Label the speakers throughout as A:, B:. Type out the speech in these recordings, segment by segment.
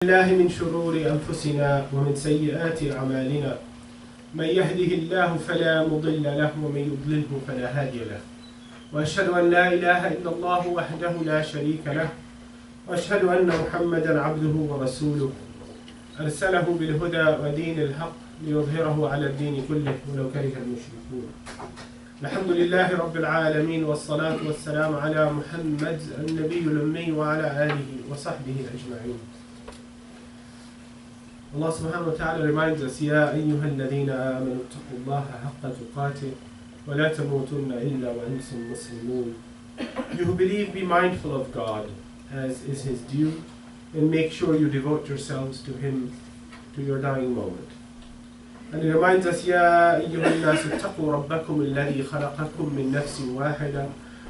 A: الله من شرور أنفسنا ومن سيئات أعمالنا من يهده الله فلا مضل له ومن يضلله فلا هادي له وأشهد أن لا إله إلا الله وحده لا شريك له وأشهد أن محمدا عبده ورسوله أرسله بالهدى ودين الحق ليظهره على الدين كله ولو كره المشركون. الحمد لله رب العالمين والصلاة والسلام على محمد النبي الأمي وعلى آله وصحبه أجمعين. Allah subhanahu wa ta'ala reminds us, يَا أَيُّهَا الَّذِينَ آمَنُوا اتَّقُوا اللَّهَ حَقَّ تُقَاتِهِ وَلَا تَمُوتُنَّ إِلَّا وَأَنْتُمْ مُسْلِمُونَ. You who believe, be mindful of God, as is His due, and make sure you devote yourselves to Him to your dying moment. And He reminds us, يَا أَيُّهَا النَّاسُ اتَّقُوا رَبَّكُمُ الَّذِي خَلَقَكُم مِّن نَّفْسٍ وَاحِدَةٍ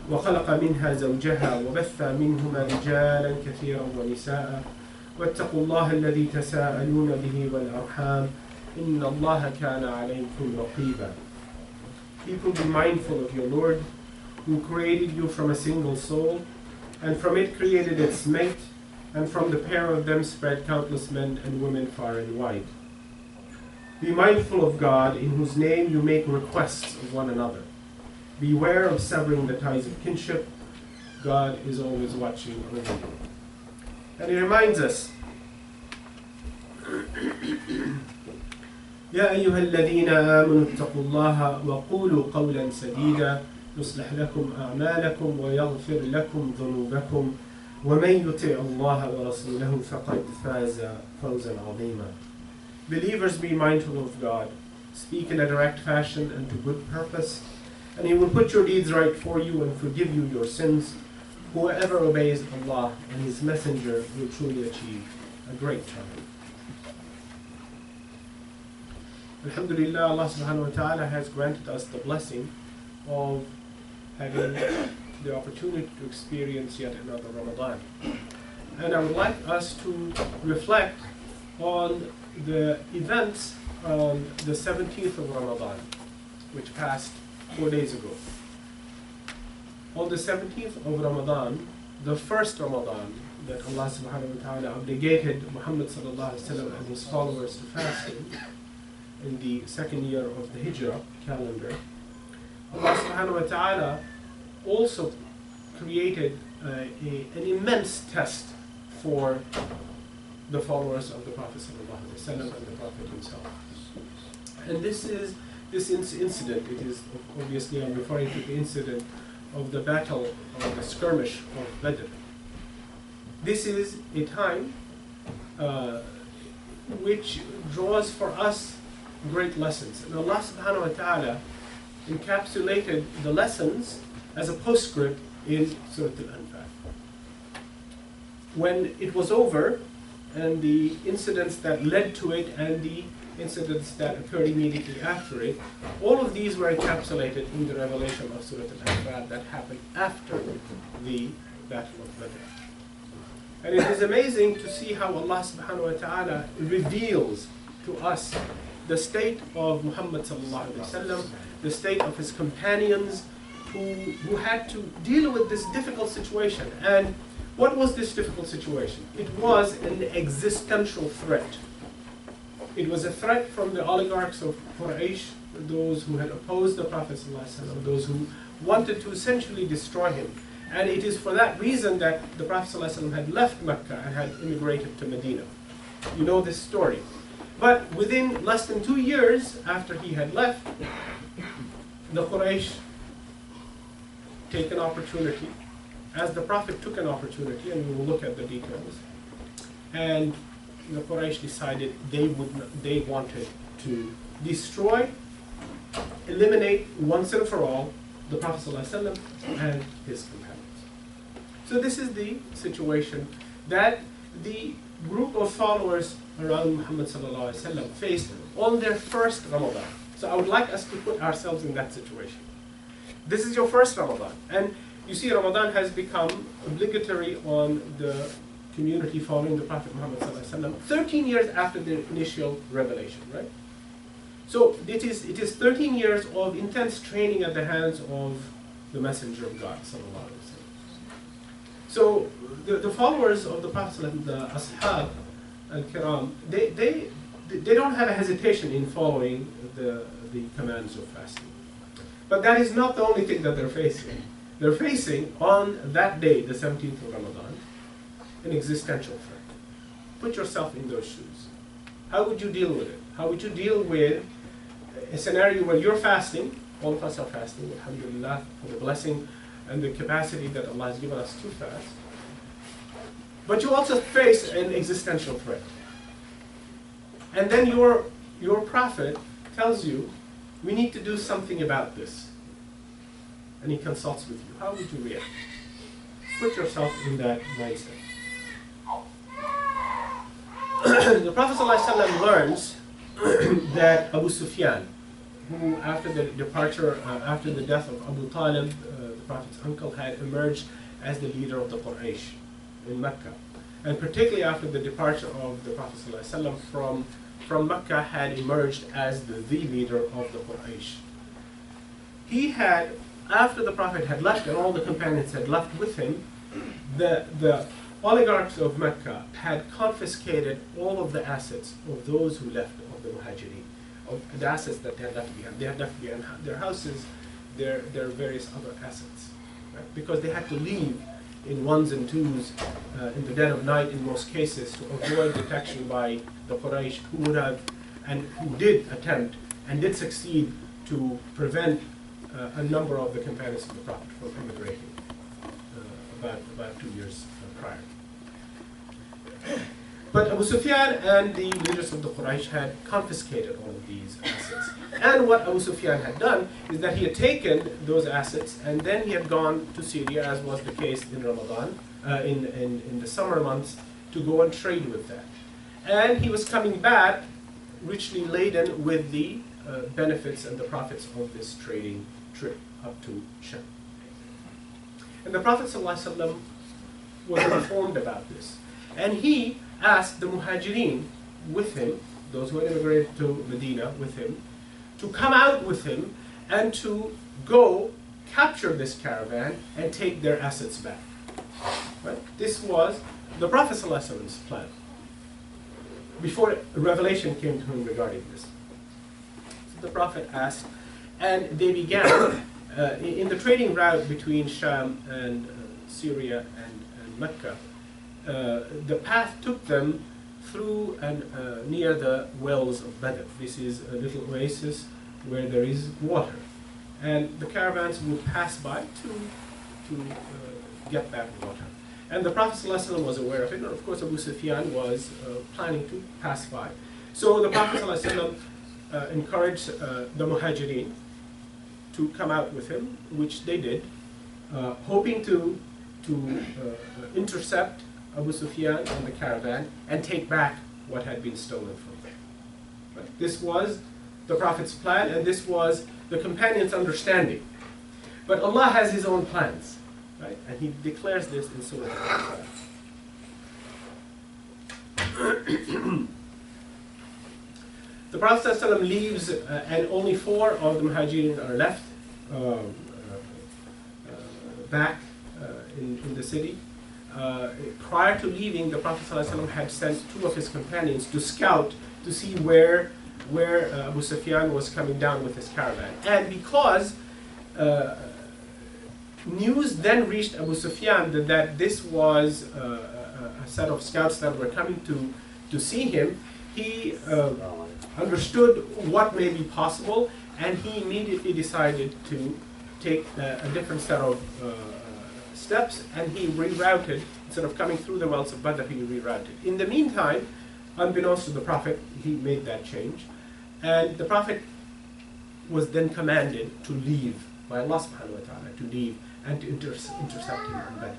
A: وَخَلَقَ مِنْهَا زَوْجَهَا وَبَثَّ مِنْهُمَا رِجَالًا كَثِيرًا وَنِسَاءً واتقوا الله الذي تساءلون به والأرحام إن الله كان عليكم رقيبا. People, be mindful of your Lord, who created you from a single soul, and from it created its mate, and from the pair of them spread countless men and women far and wide. Be mindful of God, in whose name you make requests of one another. Beware of severing the ties of kinship. God is always watching over you. And He reminds us, يا أيها الذين آمنوا اتقوا الله وقولوا قولا سديدا يصلح لكم أعمالكم ويغفر لكم ذنوبكم ومن يطع الله ورسوله فقد فاز فوزا عظيما. Believers, be mindful of God. Speak in a direct fashion and to good purpose, and He will put your deeds right for you and forgive you your sins. Whoever obeys Allah and His Messenger will truly achieve a great triumph. Alhamdulillah, Allah subhanahu wa ta'ala has granted us the blessing of having the opportunity to experience yet another Ramadan. And I would like us to reflect on the events on the 17th of Ramadan, which passed 4 days ago. On the 17th of Ramadan, the first Ramadan that Allah subhanahu wa ta'ala obligated Muhammad sallallahu alaihi wasallam and his followers to fast in the second year of the Hijrah calendar, Allah subhanahu wa ta'ala also created an immense test for the followers of the Prophet sallallahu alaihi wasallam and the Prophet himself. And this incident, it is obviously, I'm referring to the incident of the battle or the skirmish of Badr. This is a time which draws for us great lessons. And Allah subhanahu wa ta'ala encapsulated the lessons as a postscript in Surah Al-Anfal. When it was over, and the incidents that led to it and the incidents that occurred immediately after it, all of these were encapsulated in the revelation of Surah Al-Anfal that happened after the Battle of Badr. And it is amazing to see how Allah subhanahu wa ta'ala reveals to us the state of Muhammad sallallahu alaihi wasallam, the state of his companions who had to deal with this difficult situation. And what was this difficult situation? It was an existential threat. It was a threat from the oligarchs of Quraysh, those who had opposed the Prophet ﷺ, those who wanted to essentially destroy him. And it is for that reason that the Prophet ﷺ had left Mecca and had immigrated to Medina. You know this story. But within less than 2 years after he had left, the Quraysh take an opportunity, as the Prophet took an opportunity, and we will look at the details, and the Quraysh decided they wanted to destroy, eliminate once and for all the Prophet ﷺ and his companions. So this is the situation that the group of followers around Muhammad ﷺ faced on their first Ramadan. So I would like us to put ourselves in that situation. This is your first Ramadan, and you see Ramadan has become obligatory on the community following the Prophet Muhammad ﷺ 13 years after the initial revelation, right? So it is 13 years of intense training at the hands of the Messenger of God sallallahu alaihi wasallam. So the followers of the Prophet ﷺ, the Ashab, al-kiram, they don't have a hesitation in following the commands of fasting. But that is not the only thing that they're facing. They're facing, on that day, the 17th of Ramadan, an existential threat. Put yourself in those shoes. How would you deal with it? How would you deal with a scenario where you're fasting, all of us are fasting, alhamdulillah, for the blessing and the capacity that Allah has given us to fast, but you also face an existential threat. And then your prophet tells you, we need to do something about this. And he consults with you. How would you react? Put yourself in that mindset. The Prophet ﷺ learns that Abu Sufyan, who after the death of Abu Talib, the Prophet's uncle, had emerged as the leader of the Quraysh in Mecca. And particularly after the departure of the Prophet ﷺ from Mecca, had emerged as the leader of the Quraysh. He had, after the Prophet had left and all the companions had left with him, the oligarchs of Mecca had confiscated all of the assets of those who left, of the Muhajirin, of the assets that they had left behind. They had left behind their houses, their various other assets, right? Because they had to leave in ones and twos in the dead of night in most cases to avoid detection by the Quraysh, who would have and who did attempt and did succeed to prevent a number of the companions of the Prophet from immigrating about 2 years prior. But Abu Sufyan and the leaders of the Quraysh had confiscated all of these assets. And what Abu Sufyan had done is that he had taken those assets and then he had gone to Syria, as was the case in Ramadan, in the summer months, to go and trade with that. And he was coming back richly laden with the benefits and the profits of this trading trip up to Sham. And the Prophet ﷺ was informed about this. And he asked the Muhajirin with him, those who had immigrated to Medina with him, to come out with him and to go capture this caravan and take their assets back. Right? This was the Prophet ﷺ's plan, before revelation came to him regarding this. So the Prophet asked, and they began in the trading route between Sham and Syria and Mecca. The path took them through and near the wells of Badr. This is a little oasis where there is water, and the caravans would pass by to get that water. And the Prophet ﷺ was aware of it, and of course Abu Sufyan was planning to pass by. So the Prophet ﷺ encouraged the Muhajirin to come out with him, which they did, hoping to intercept Abu Sufyan and the caravan and take back what had been stolen from them. Right? This was the Prophet's plan, and this was the companions' understanding. But Allah has His own plans, right? And He declares this in Surah Al-Anfal. The Prophet ﷺ leaves, and only 4 of the Muhajirin are left back in the city. Prior to leaving, the Prophet ﷺ had sent 2 of his companions to scout to see where Abu Sufyan was coming down with his caravan. And because news then reached Abu Sufyan that this was a set of scouts that were coming to see him, he understood what may be possible, and he immediately decided to take a different set of steps, and he rerouted. Instead of coming through the wells of Badr, he rerouted. In the meantime, unbeknownst to the Prophet, he made that change, and the Prophet was then commanded to leave by Allah subhanahu wa ta'ala, to leave and to intercept him on Badr.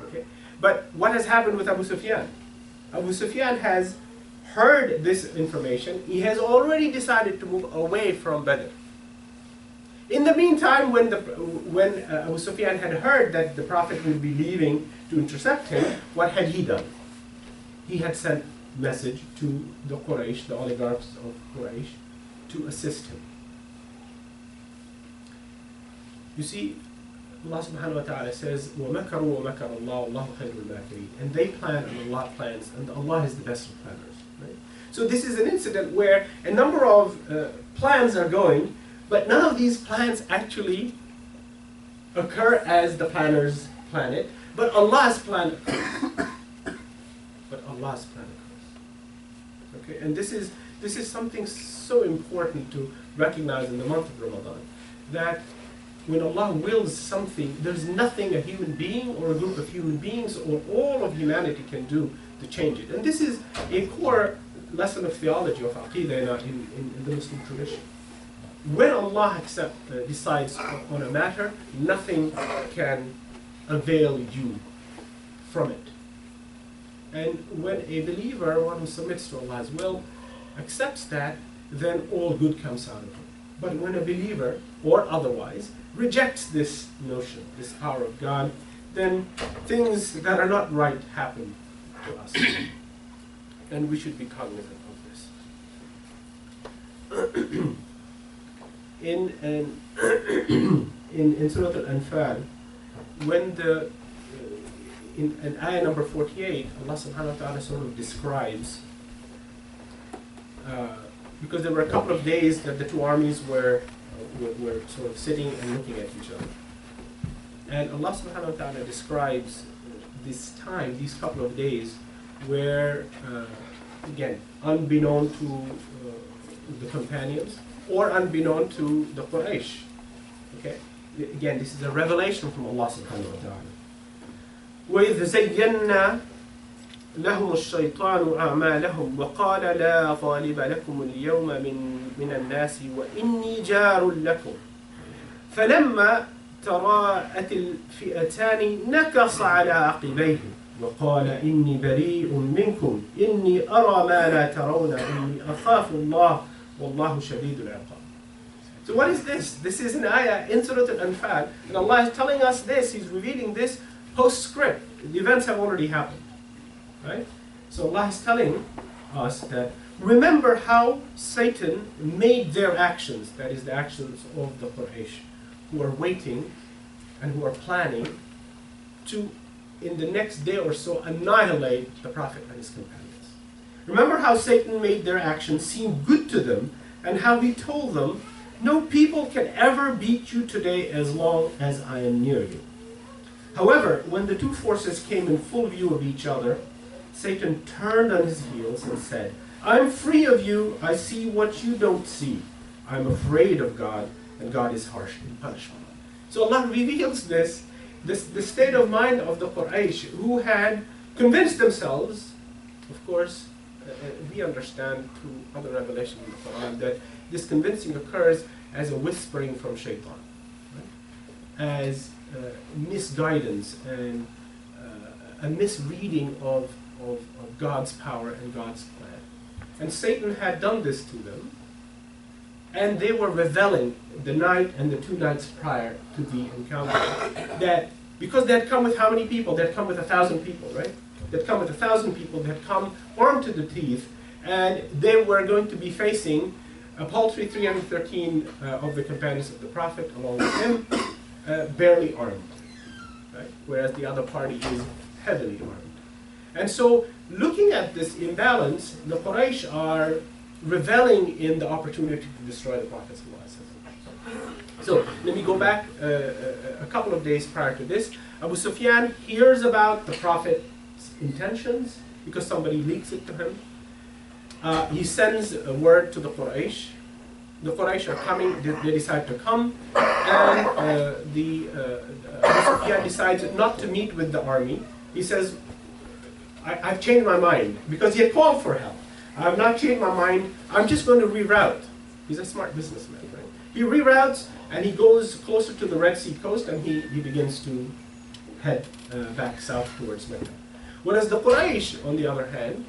A: Okay? But what has happened with Abu Sufyan? Abu Sufyan has heard this information. He has already decided to move away from Badr. In the meantime, when Abu Sufyan had heard that the Prophet would be leaving to intercept him, what had he done? He had sent a message to the Quraysh, the oligarchs of Quraysh, to assist him. You see, Allah subhanahu wa ta'ala says, وَمَكَرُوا وَمَكَرَ اللَّهُ وَاللَّهُ خَيْرُ الْمَاكِرِينَ. And they plan and Allah plans, and Allah is the best of planners. Right? So this is an incident where a number of plans are going, but none of these plans actually occur as the planners plan it, but Allah's plan occurs. But Allah's plan occurs. Okay, and this is something so important to recognize in the month of Ramadan, that when Allah wills something, there's nothing a human being or a group of human beings or all of humanity can do to change it. And this is a core lesson of theology, of Aqidah in the Muslim tradition. When Allah decides on a matter, nothing can avail you from it. And when a believer, one who submits to Allah's will, accepts that, then all good comes out of it. But when a believer, or otherwise, rejects this notion, this power of God, then things that are not right happen to us. And we should be cognizant of this. In Surah Al-Anfal, when in ayah number 48, Allah subhanahu wa ta'ala sort of describes, because there were a couple of days that the two armies were sort of sitting and looking at each other. And Allah subhanahu wa ta'ala describes this time, these couple of days, where, again, unbeknown to the companions, or unbeknown to the Quraysh. Okay? Again, this is a revelation from Allah subhanahu wa ta'ala. وَإِذْ زَيَّنَّا لهم الشيطان أعمالهم وقال لا غالب لكم اليوم من الناس وإني جار لكم فلما تراءت الفئتان نكص على عقبيه وقال إني بريء منكم إني أرى ما لا ترون إني أخاف الله والله شديد العقاب. So what is this? This is an ayah in Surah Al-Anfal, and Allah is telling us this. He's revealing this postscript. The events have already happened. Right? So Allah is telling us that remember how Satan made their actions, that is the actions of the Quraysh, who are waiting and who are planning to, in the next day or so, annihilate the Prophet and his companions. Remember how Satan made their actions seem good to them, and how he told them, no people can ever beat you today as long as I am near you. However, when the two forces came in full view of each other, Satan turned on his heels and said, I'm free of you, I see what you don't see. I'm afraid of God, and God is harsh in punishment. So Allah reveals the state of mind of the Quraysh, who had convinced themselves, of course, we understand through other revelations in the Quran, that this convincing occurs as a whispering from shaitan, right? As misguidance and a misreading of God's power and God's plan. And Satan had done this to them, and they were reveling the night and the 2 nights prior to the encounter, that because they had come with how many people? They had come with 1,000 people, right? They had come with 1,000 people, they had come armed to the teeth, and they were going to be facing a paltry 313 of the companions of the Prophet along with him, barely armed, right? Whereas the other party is heavily armed. And so, looking at this imbalance, the Quraysh are reveling in the opportunity to destroy the Prophet. So, let me go back a couple of days prior to this. Abu Sufyan hears about the Prophet's intentions because somebody leaks it to him. He sends a word to the Quraysh. The Quraysh are coming, they decide to come, and Abu Sufyan decides not to meet with the army. He says, I've changed my mind, because he had called for help. I've not changed my mind, I'm just going to reroute. He's a smart businessman, right? He reroutes, and he goes closer to the Red Sea coast, and he begins to head back south towards Mecca. Whereas the Quraysh, on the other hand,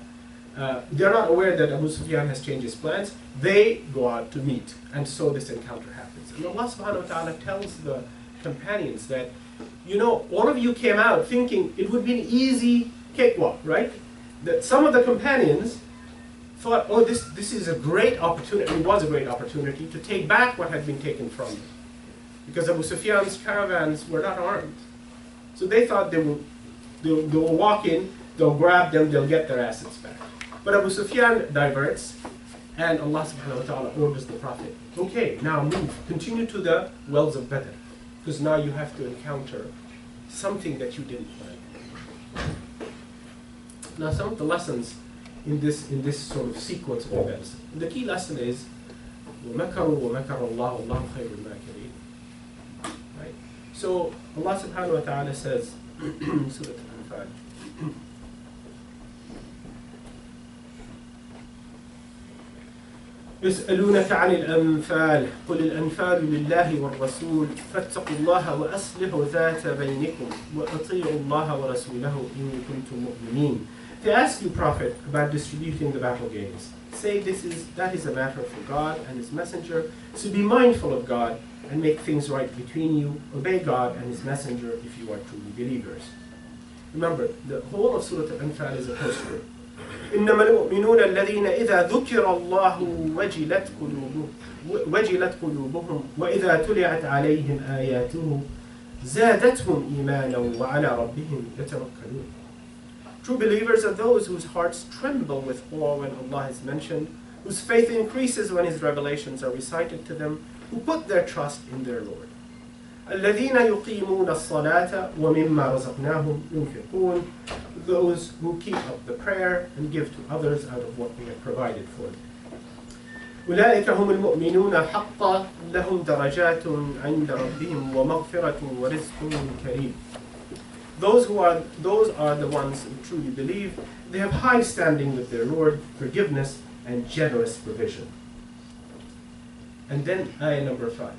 A: they're not aware that Abu Sufyan has changed his plans. They go out to meet, and so this encounter happens. And Allah subhanahu wa ta'ala tells the companions that, you know, all of you came out thinking it would be an easy cakewalk, right? That some of the companions thought, oh, this is a great opportunity, it was a great opportunity to take back what had been taken from them. because Abu Sufyan's caravans were not armed. So they thought they'll walk in, they'll grab them, they'll get their assets back. But Abu Sufyan diverts, and Allah subhanahu wa ta'ala orders the Prophet, okay, now move, continue to the wells of Badr, because now you have to encounter something that you didn't plan. Now some of the lessons in this sort of sequence of events. The key lesson is وَمَكَرُوا وَمَكَرَ اللَّهُ وَاللَّهُ خَيْرُ الْمَاكِرِينَ. Right? So Allah subhanahu wa ta'ala says in Surah Al-Anfal, يسألونك عن الأنفال قل الأنفال لله والرسول فاتقوا الله وأصلحوا ذات بينكم وأطيعوا الله ورسوله إن كنتم مؤمنين. They ask you, Prophet, about distributing the battle gains. Say that is a matter for God and His Messenger. So be mindful of God and make things right between you. Obey God and His Messenger if you are truly believers. Remember, the whole of Surah Al-Anfal is a postscript. إنما المؤمنون الذين إذا ذكر الله وجلت قلوبهم وإذا تليت عليهم آياته زادتهم إيمانا وعلى ربهم يتوكلون. True believers are those whose hearts tremble with awe when Allah is mentioned, whose faith increases when His revelations are recited to them, who put their trust in their Lord. الذين يقيمون الصلاة ومما رزقناهم ينفقون. Those who keep up the prayer and give to others out of what we have provided for them. أولئك هم المؤمنون حقا لهم درجات عند ربهم ومغفرة ورزق كريم. Those are the ones who truly believe. They have high standing with their Lord, forgiveness and generous provision. And then ayah number 5.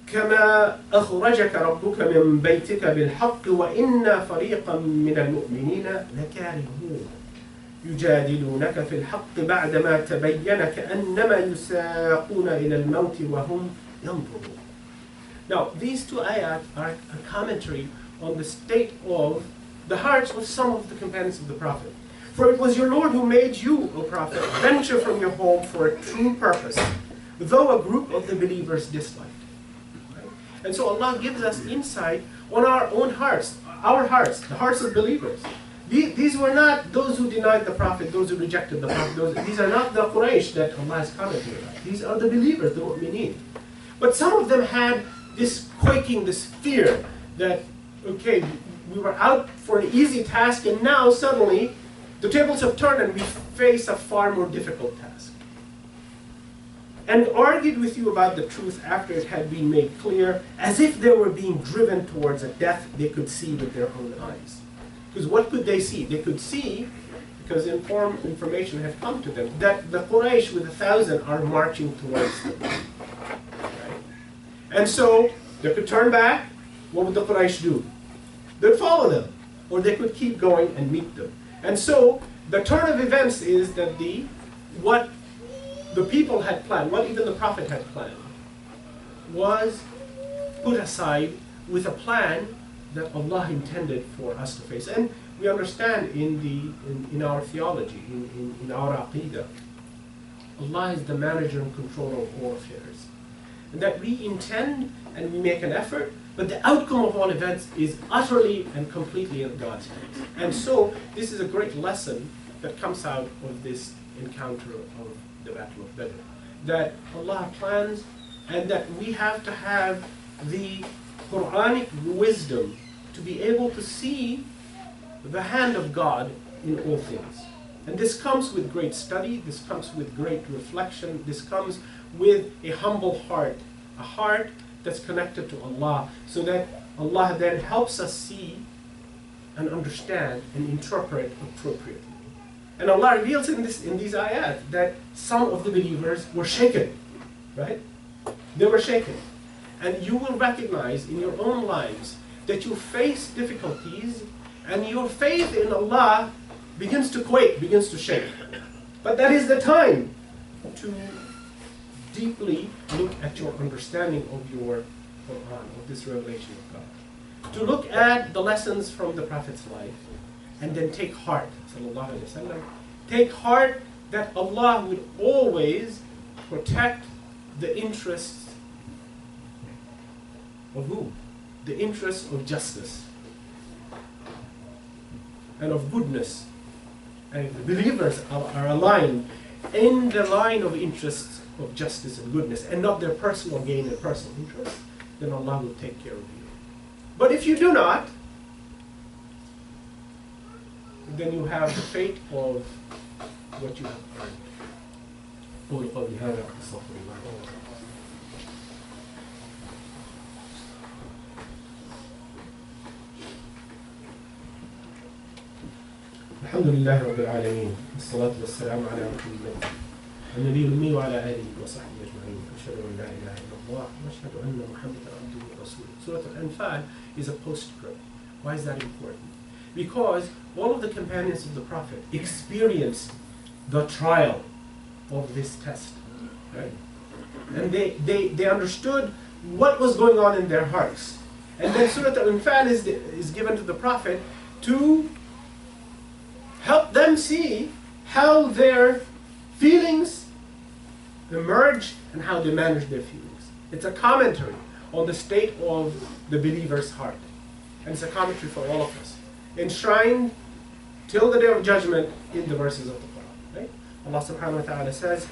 A: كما أخرجك ربك من بيتك بالحق وإن فريقا من المؤمنين لكارهون يجادلونك في الحق بعدما تبين كأنما يساقون إلى الموت وهم ينظرون. Now these two ayat are a commentary on the state of the hearts of some of the companions of the Prophet. For it was your Lord who made you, O Prophet, venture from your home for a true purpose, though a group of the believers disliked. And so Allah gives us insight on our own hearts, the hearts of believers. These were not those who denied the Prophet, those who rejected the Prophet. These are not the Quraysh that Allah is commenting about. These are the believers, the mu'mineen. But some of them had this quaking, this fear that, okay, we were out for an easy task and now suddenly the tables have turned and we face a far more difficult task. And argued with you about the truth after it had been made clear, as if they were being driven towards a death they could see with their own eyes. Because what could they see? They could see, because information had come to them, that the Quraysh with 1,000 are marching towards them. Right? And so they could turn back. What would the Quraysh do? They'd follow them, or they could keep going and meet them. And so the turn of events is that what the people had planned, what even the Prophet had planned, was put aside with a plan that Allah intended for us to face. And we understand in our theology, in our aqidah, Allah is the manager and controller of all affairs. And that we intend and we make an effort, but the outcome of all events is utterly and completely in God's hands. And so this is a great lesson that comes out of this encounter of the Battle of Badr. That Allah plans, and that we have to have the Quranic wisdom to be able to see the hand of God in all things. And this comes with great study, this comes with great reflection, this comes with a humble heart, a heart that's connected to Allah, so that Allah then helps us see and understand and interpret appropriately. And Allah reveals in these ayat that some of the believers were shaken, right? They were shaken. And you will recognize in your own lives that you face difficulties and your faith in Allah begins to quake, begins to shake. But that is the time to deeply look at your understanding of your Quran, of this revelation of God. To look at the lessons from the Prophet's life and then take heart, sallallahu alaihi wasallam, take heart that Allah would always protect the interests of who? The interests of justice and of goodness. And the believers are aligned in the line of interests of justice and goodness, and not their personal gain and personal interest, then Allah will take care of you. But if you do not, then you have the fate of what you have earned. قولوا قولي هذا واستغفر الله. الحمد لله رب العالمين والصلاة والسلام على محمد النبي الأمي وعلى آله وصحبه أجمعين أشهد أن لا إله إلا الله وأشهد أن محمدا عبده ورسوله. Surah Al-Anfal is a postscript. Why is that important? Because all of the companions of the Prophet experienced the trial of this test, right? And they understood what was going on in their hearts. And then Surah Al-Anfal is given to the Prophet to help them see how their feelings emerge and how they manage their feelings. It's a commentary on the state of the believer's heart. And it's a commentary for all of us, enshrined till the day of judgment in the verses of the Quran. Right? Allah subhanahu wa ta'ala says,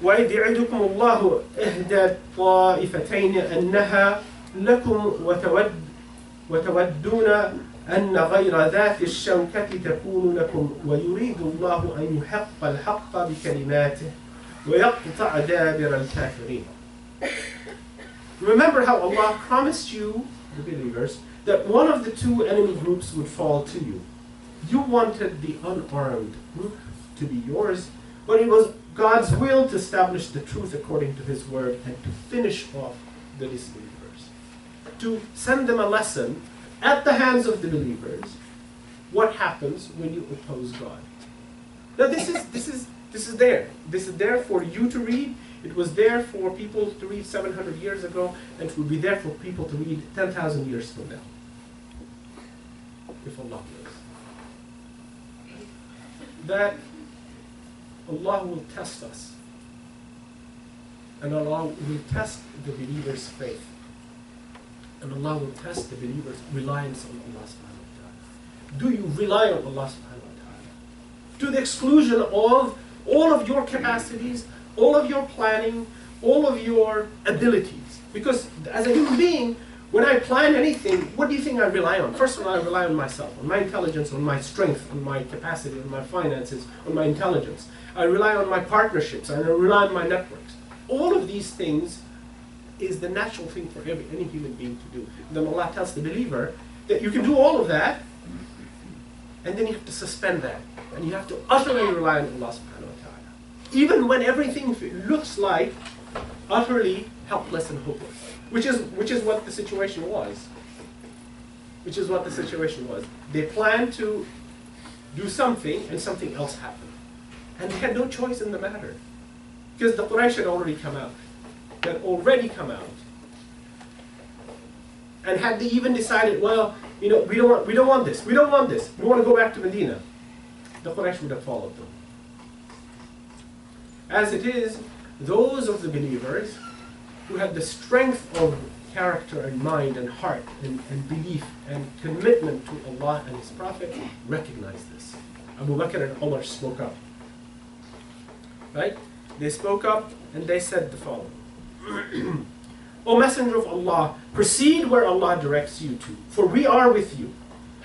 A: وَإِذْ يَعِدُكُمُ اللَّهُ إِحْدَى الطَّائِفَتَيْنِ أَنَّهَا لَكُمْ وتودون أن غير ذات الشوكة تكون لكم ويريد الله أن يحق الحق بكلماته ويقطع دابر الكافرين. Remember how Allah promised you, the believers, that one of the two enemy groups would fall to you. You wanted the unarmed group to be yours, but it was God's will to establish the truth according to His word and to finish off the disbelievers. To send them a lesson at the hands of the believers, what happens when you oppose God. Now this is there. This is there for you to read. It was there for people to read 700 years ago, and it will be there for people to read 10,000 years from now. If Allah wills. That Allah will test us. And Allah will test the believer's faith. And Allah will test the believer's reliance on Allah subhanahu wa ta'ala. Do you rely on Allah subhanahu wa ta'ala? To the exclusion of all of your capacities, all of your planning, all of your abilities. Because as a human being, when I plan anything, what do you think I rely on? First of all, I rely on myself, on my intelligence, on my strength, on my capacity, on my finances, on my intelligence. I rely on my partnerships, I rely on my networks. All of these things is the natural thing for any human being to do. And then Allah tells the believer that you can do all of that, and then you have to suspend that. And you have to utterly rely on Allah subhanahu wa ta'ala. Even when everything looks like utterly helpless and hopeless. Which is what the situation was. Which is what the situation was. They planned to do something, and something else happened. And they had no choice in the matter. Because the Quraysh had already come out. And had they even decided, well, we don't want this, we want to go back to Medina, the Quraysh would have followed them. As it is, those of the believers who had the strength of character and mind and heart and belief and commitment to Allah and His Prophet recognized this. Abu Bakr and Umar spoke up. Right? They spoke up and they said the following. O Messenger of Allah, proceed where Allah directs you to, for we are with you.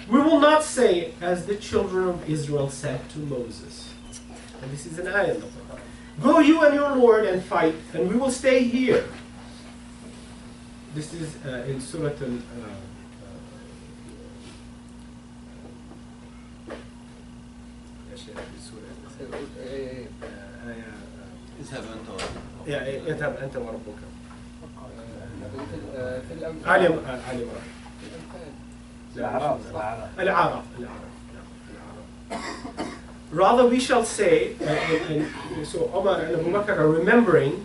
A: We will not say as the children of Israel said to Moses. And this is an ayah in the Quran. Go you and your Lord and fight, and we will stay here. This is in Surah Al... اذهب أنت وربك. الأعراف. Rather we shall say, so Omar and Abu Bakr are remembering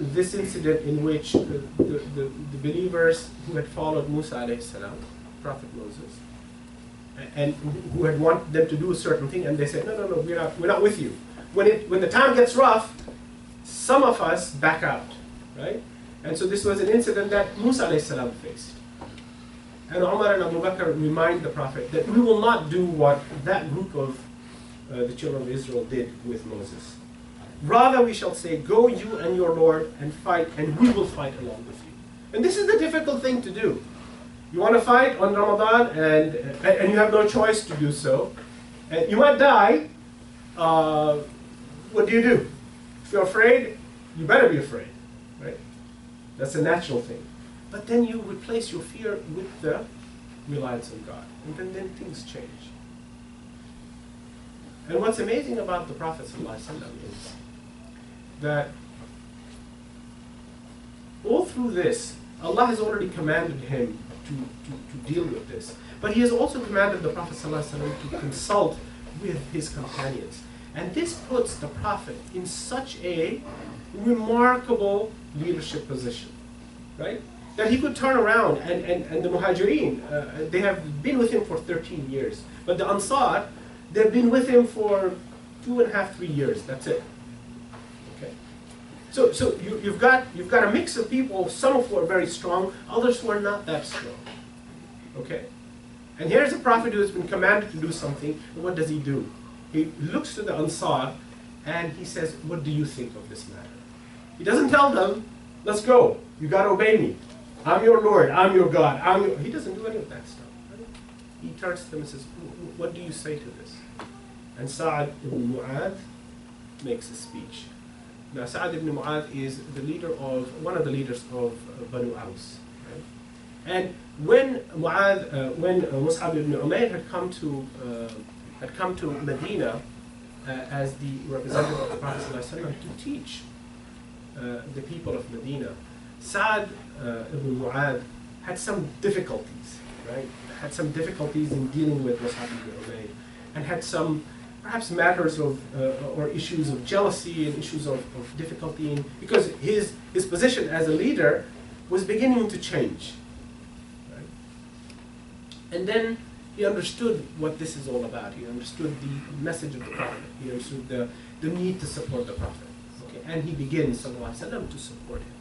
A: this incident in which the believers who had followed Musa alayhi salam, Prophet Moses, and who had wanted them to do a certain thing, and they said, no, we're not with you. When the time gets rough, some of us back out, right? And so this was an incident that Musa alayhi salam faced. And Umar and Abu Bakr remind the Prophet that we will not do what that group of the children of Israel did with Moses. Rather we shall say, go you and your Lord and fight, and we will fight along with you. And this is the difficult thing to do. You want to fight on Ramadan and you have no choice to do so. And you might die. What do? If you're afraid, you better be afraid. Right? That's a natural thing. But then you replace your fear with the reliance on God. And then things change. And what's amazing about the Prophet ﷺ is that all through this, Allah has already commanded him to deal with this. But he has also commanded the Prophet ﷺ to consult with his companions. And this puts the Prophet in such a remarkable leadership position, right? That he could turn around and the Muhajirin, they have been with him for 13 years. But the Ansar, they've been with him for 2.5, 3 years. That's it. Okay. So you've got a mix of people, some of who are very strong, others who are not that strong. Okay. And here's a prophet who has been commanded to do something, and what does he do? He looks to the Ansar and he says, what do you think of this matter? He doesn't tell them, let's go, you got to obey me. I'm your Lord, I'm your God, He doesn't do any of that stuff. Right? He turns to them and says, what do you say to this? And Sa'ad ibn Mu'adh makes a speech. Now Sa'ad ibn Mu'adh is the leader of, one of the leaders of Banu Aus. Right? And when Mus'ab ibn Umayr had come to Medina as the representative of the Prophet ﷺ to teach the people of Medina, Sa'ad ibn Mu'adh had some difficulties, right? Had some difficulties in dealing with Mus'ab ibn Umayr, and had some perhaps matters of or issues of jealousy and issues of difficulty because his position as a leader was beginning to change. Right? And then he understood what this is all about. He understood the message of the Prophet. He understood the need to support the Prophet. Okay? And he begins, sallallahu alaihi wasallam, to support him.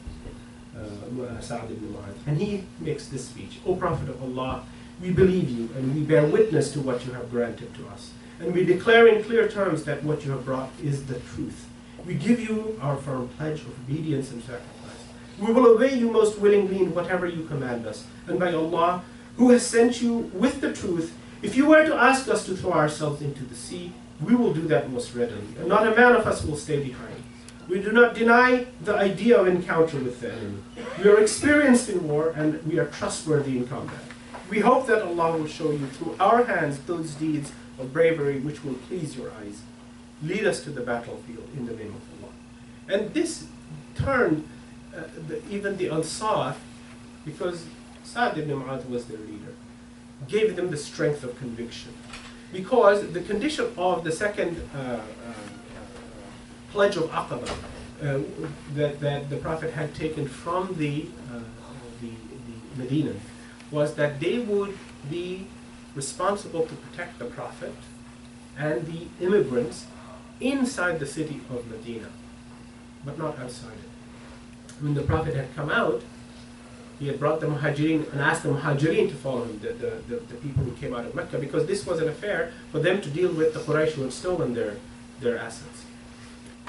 A: Sa'ad ibn Mu'adh. And he makes this speech. O Prophet of Allah, we believe you and we bear witness to what you have granted to us. And we declare in clear terms that what you have brought is the truth. We give you our firm pledge of obedience and sacrifice. We will obey you most willingly in whatever you command us. And by Allah, who has sent you with the truth, if you were to ask us to throw ourselves into the sea, we will do that most readily. And not a man of us will stay behind. We do not deny the idea of encounter with the enemy. We are experienced in war and we are trustworthy in combat. We hope that Allah will show you through our hands those deeds of bravery which will please your eyes. Lead us to the battlefield in the name of Allah. And this turned even the Ansar, because Sa'ad ibn Mu'adh was their leader, gave them the strength of conviction. Because the condition of the second pledge of Aqaba that the Prophet had taken from the Medina was that they would be responsible to protect the Prophet and the immigrants inside the city of Medina, but not outside it. When the Prophet had come out, he had brought the Muhajirin and asked the Muhajirin to follow him, the people who came out of Mecca, because this was an affair for them to deal with the Quraysh who had stolen their assets.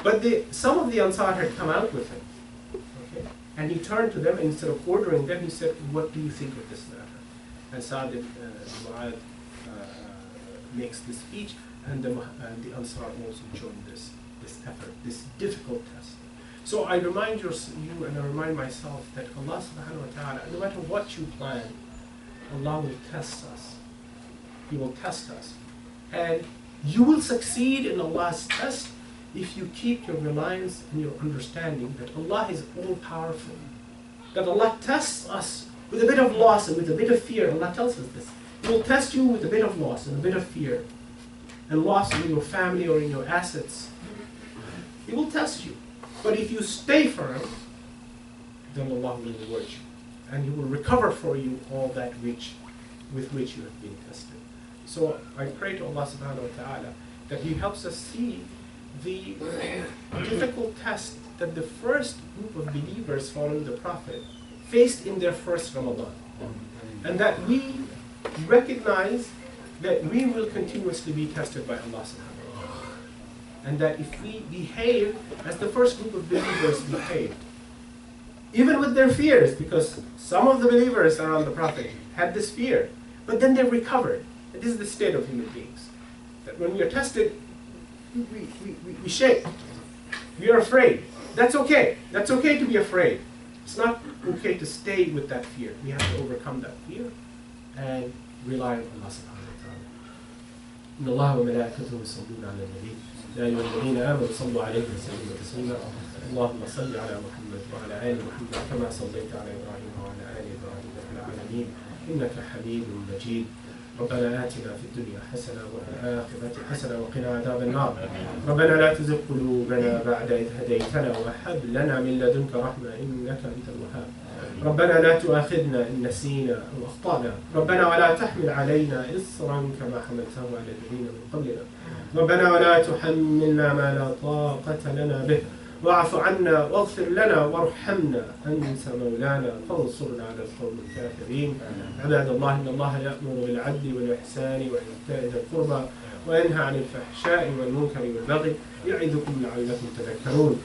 A: But some of the Ansar had come out with him. Okay? And he turned to them, and instead of ordering them, he said, what do you think of this matter? And Sa'ad ibn Mu'adh makes this speech, and the Ansar also joined this effort, this difficult test. So I remind you and I remind myself that Allah subhanahu wa ta'ala, no matter what you plan, Allah will test us. He will test us. And you will succeed in Allah's test if you keep your reliance and your understanding that Allah is all-powerful. That Allah tests us with a bit of loss and with a bit of fear. Allah tells us this. He will test you with a bit of loss and a bit of fear. And loss in your family or in your assets. He will test you. But if you stay firm, then Allah will reward you. And He will recover for you all that with which you have been tested. So I pray to Allah subhanahu wa ta'ala that He helps us see the difficult test that the first group of believers following the Prophet faced in their first Ramadan. And that we recognize that we will continuously be tested by Allah subhanahu wa ta'ala. And that if we behave as the first group of believers behaved, even with their fears, because some of the believers around the Prophet had this fear, but then they recovered. And this is the state of human beings. That when we are tested, we shake. We are afraid. That's okay. That's okay to be afraid. It's not okay to stay with that fear. We have to overcome that fear and rely on Allah subhanahu wa ta'ala. إن الله وملائكته يصلون على النبي يا أيها الذين آمنوا صلوا عليه وسلموا تسليما اللهم صل على محمد وعلى آل محمد كما صليت على إبراهيم وعلى آل إبراهيم في العالمين إنك حميد مجيد ربنا آتنا في الدنيا حسنة وفي الآخرة حسنة وقنا عذاب النار ربنا لا تزغ قلوبنا بعد إذ هديتنا وهب لنا من لدنك رحمة إنك أنت الوهاب ربنا لا تؤاخذنا إن نسينا أو أخطأنا ربنا ولا تحمل علينا إصرا كما حملته على الذين من قبلنا ربنا ولا تحملنا ما لا طاقة لنا به واعف عنا واغفر لنا وارحمنا أنت مولانا فانصرنا على القوم الكافرين عباد الله إن الله يأمر بالعدل والإحسان وإيتاء ذي القربى وينهى عن الفحشاء والمنكر والبغي يعظكم لعلكم تذكرون.